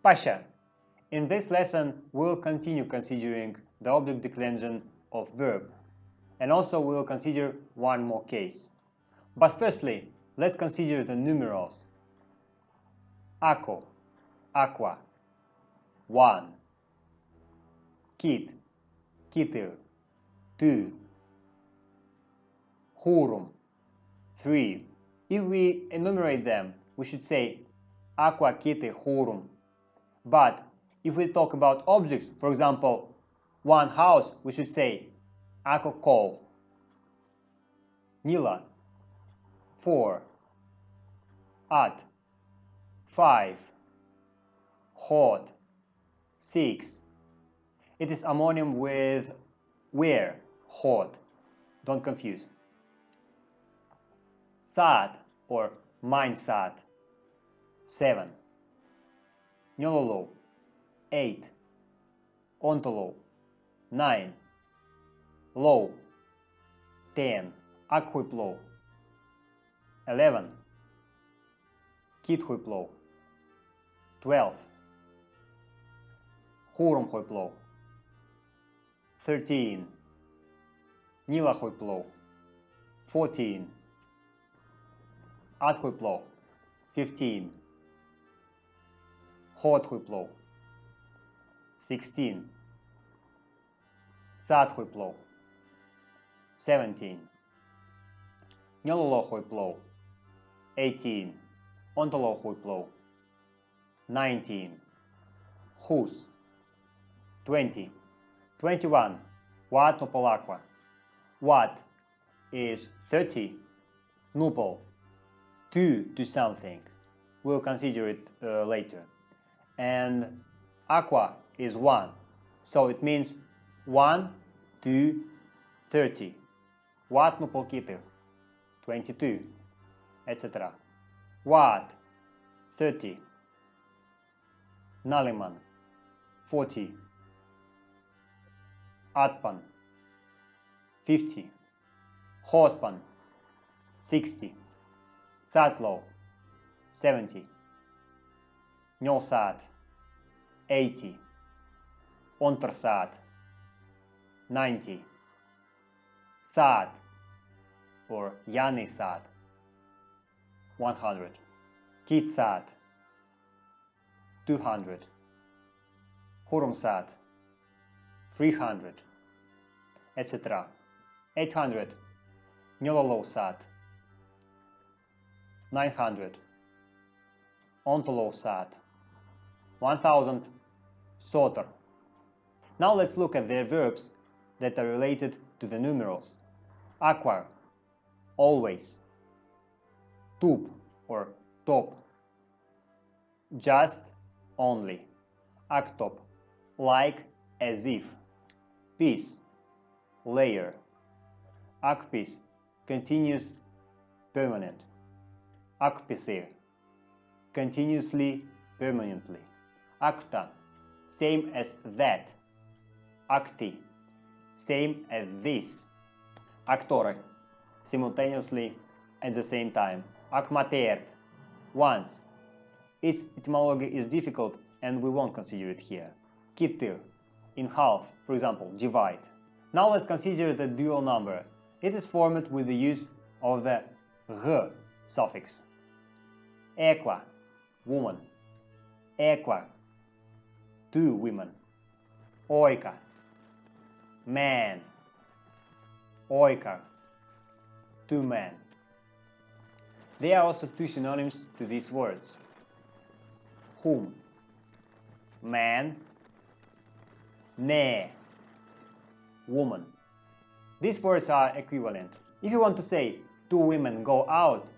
Pasha. In this lesson, we'll continue considering the object declension of verb, and also we'll consider one more case. But firstly, let's consider the numerals. Ako, aqua, 1. Kit, kitil, 2. Hurum, 3. If we enumerate them, we should say aqua, kite, hurum. But if we talk about objects, for example, one house, we should say ako kol. Nila, 4. At, 5. Hot, 6. It is homonym with where, hot. Don't confuse. Sat or mine sat, 7. Nyololo, 8. Ontolo, 9. Low, 10. Akhuiplo, 11. Kithuiplo, 12. Hurumhuiplo, 13. Nilahuiplo, 14. Athuiplo, 15. Hothuiplo, 16. Sathuiplo, 17. Nyololohuiplo, 18. Ontolohuiplo, 19. Hus, 20. 21. Wat nupolakwa. What is 30. Nupol, to something. We'll consider it later. And aqua is 1. So it means 1 to 30. Wat nupolkite, 22, etc. What, 30. Naliman, 40. Atpan, 50. Hotpan, 60. Satlo, 70. Nyolsat, 80. Ontersat, 90. Sat or Yanisat, 100. Kitsat, 200. Hurumsat, 300, etc. 800. Nyololosat, 900. Ontolosat, 1000. Soter. Now let's look at their verbs that are related to the numerals. Aqua, always. Tup or top, just, only. Aktop, like, as if. Piece, layer. Akpis, continuous, permanent. Akpise, continuously, permanently. Acta, same as that. Acti, same as this. Actore, simultaneously, at the same time. Acmatert, once. Its etymology is difficult and we won't consider it here. Kitir, in half, for example, divide. Now let's consider the dual number. It is formed with the use of the g suffix. Equa, woman. Equa, 2 women. Oika, man. Oika, 2 men. There are also 2 synonyms to these words. Whom, man. Ne, woman. These words are equivalent. If you want to say 2 women go out,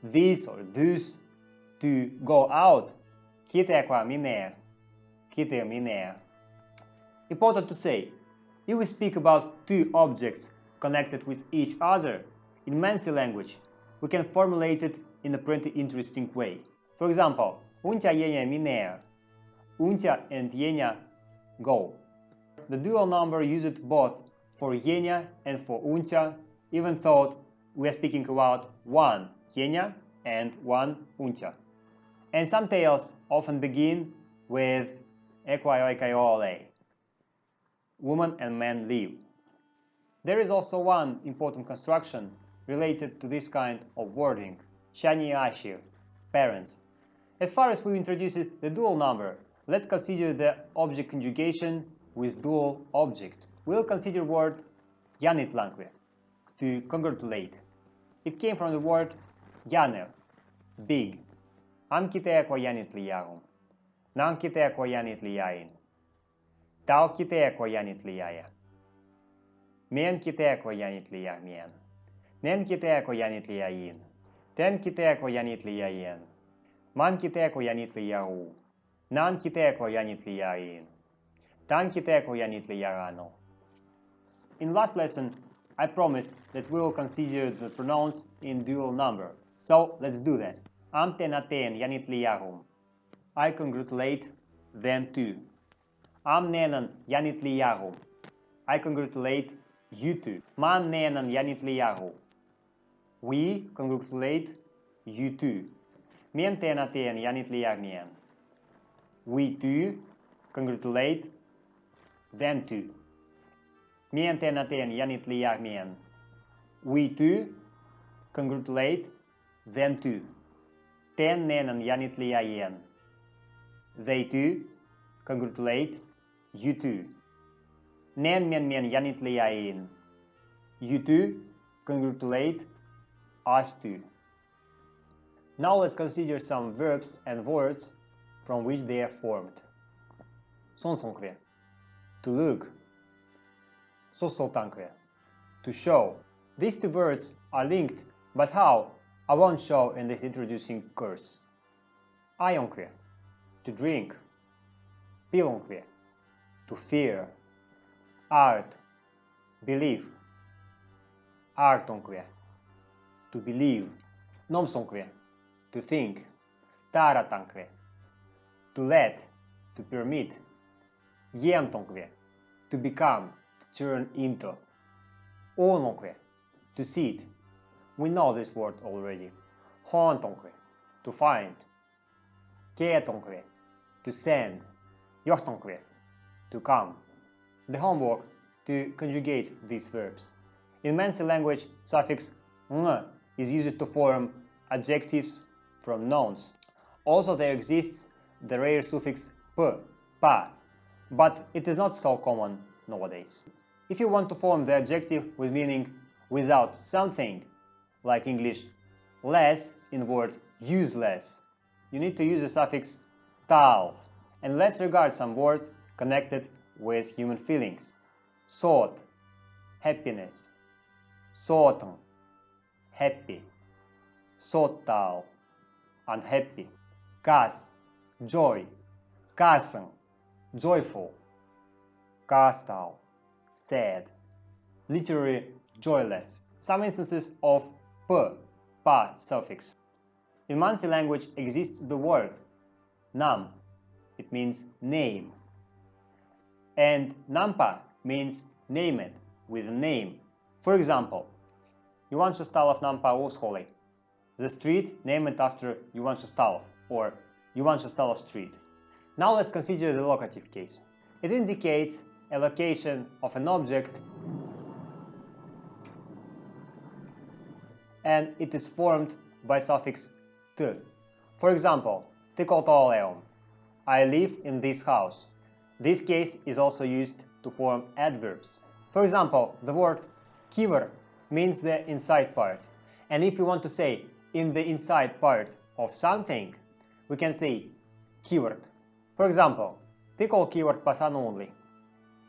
these or those to go out, kite qua minea, kite minea. Important to say, if we speak about 2 objects connected with each other, in Mansi language, we can formulate it in a pretty interesting way. For example, untia yenia minea, untia and yenia go. The dual number used both for yenia and for untia, even though we are speaking about 1 yenia and 1 untia. And some tales often begin with ekvai woman and man live. There is also one important construction related to this kind of wording, Semyon Eiassu, parents. As far as we introduced the dual number, let's consider the object conjugation with dual object. We'll consider word janitlankve, to congratulate. It came from the word janer, big. Am kiteekva janitlijagun. Nan kiteekva janitlijain. Tau kiteekva janitlijaja. Mien kiteekva janitlijagmien. Nen kiteekva janitlijain. Ten kiteekva janitlijajen. Man kiteekva janitlijau. Nan kiteekva janitlijain. Tan kiteekva janitlijagano. In last lesson, I promised that we will consider the pronouns in dual number. So let's do that. Am tenaten janitlijagum. I congratulate them too. Am nenan janitlijagum. I congratulate you too. Man nenan janitlijagu. We congratulate you too. Mien tenaten janitlijagmien. We too congratulate them too. Mien tenaten janitlijagmien. We too congratulate them too. Ten nenan janitlijajen. They too congratulate you too. Nen mien janitlijain. You too congratulate us too. Now let's consider some verbs and words from which they are formed. Sonsonkve, to look. Sosoltankve, to show. These two words are linked, but how? I won't show in this introducing course. Ajonkve, to drink. Pilonkve, to fear. Art, believe. Artonkve, to believe. Nomsonkve, to think. Taratankve, to let, to permit. Jemtonkve, to become, to turn into. Ononkve, to sit. We know this word already. Hontonkve, to find. Ketonkve, to send. Johtonkve, to come. The homework to conjugate these verbs. In Mansi language, suffix ng is used to form adjectives from nouns. Also there exists the rare suffix p, pa, but it is not so common nowadays. If you want to form the adjective with meaning without something, like English less in word useless, you need to use the suffix tal. And let's regard some words connected with human feelings. Sot, happiness. Soton, happy. Sotal, unhappy. Kas, joy. Kasen, joyful. Kastal, sad. Literally joyless. Some instances of p, pa suffix. In Mansi language exists the word nam. It means name. And nampa means named, with a name. For example, Ivan Shestalov nampa Uskholei, the street named after Ivan Shestalov, or Ivan Shestalov Street. Now let's consider the locative case. It indicates a location of an object and it is formed by suffix t. For example, tikotoleum, I live in this house. This case is also used to form adverbs. For example, the word kiver means the inside part. And if we want to say in the inside part of something, we can say kivert. For example, tikol kivert pasan only.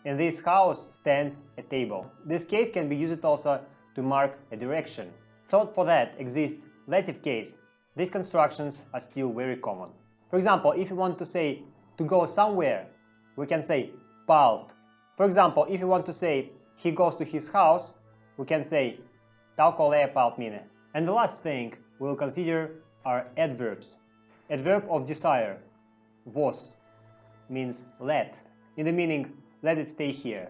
In this house stands a table. This case can be used also to mark a direction. Though for that exists Locative Case, these constructions are still very common. For example, if you want to say to go somewhere, we can say palt. For example, if you want to say he goes to his house, we can say tau kolē palt mine. And the last thing we will consider are adverbs. Adverb of desire, vos, means let, in the meaning let it stay here.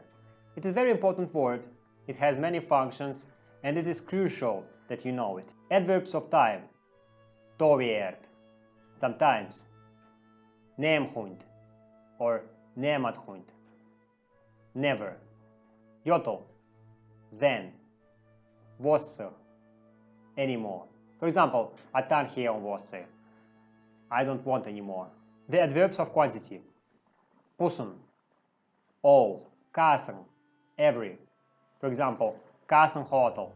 It is a very important word, it has many functions, and it is crucial that you know it. Adverbs of time, toviert, sometimes, nemhund, or nem adhunyt. Never. Joto. Then. Vosse. Anymore. For example, atan heon vosse. I don't want anymore. The adverbs of quantity. Pusun. All. Kasen. Every. For example, kasen hotel.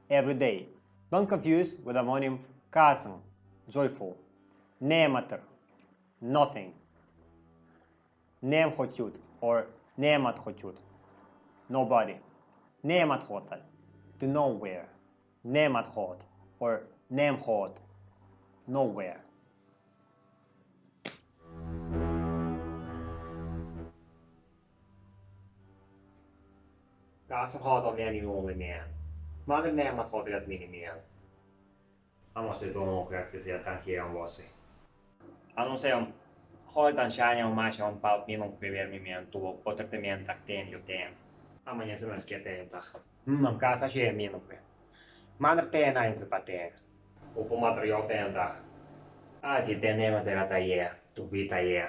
Every day. Don't confuse with homonym kasen. Joyful. Nemater. Nothing. Nem хотют or nem отхотют. Nobody. Nem отхотал. To nowhere. Nem отхот or nem hot. Nowhere. Kasen hatar mer än någon mer. Man är med om att ha det minimera. Man måste ju då konkretisera tanken om vad sig. Anunciam hoitan shania o mais on paut minun privermimien tuo potretemien takteen joten. Amanhã se nos quer Mam casa cheia minun. Manar teena in pateen. O po material teenta. Ati tenema terata ye, tu vita ye.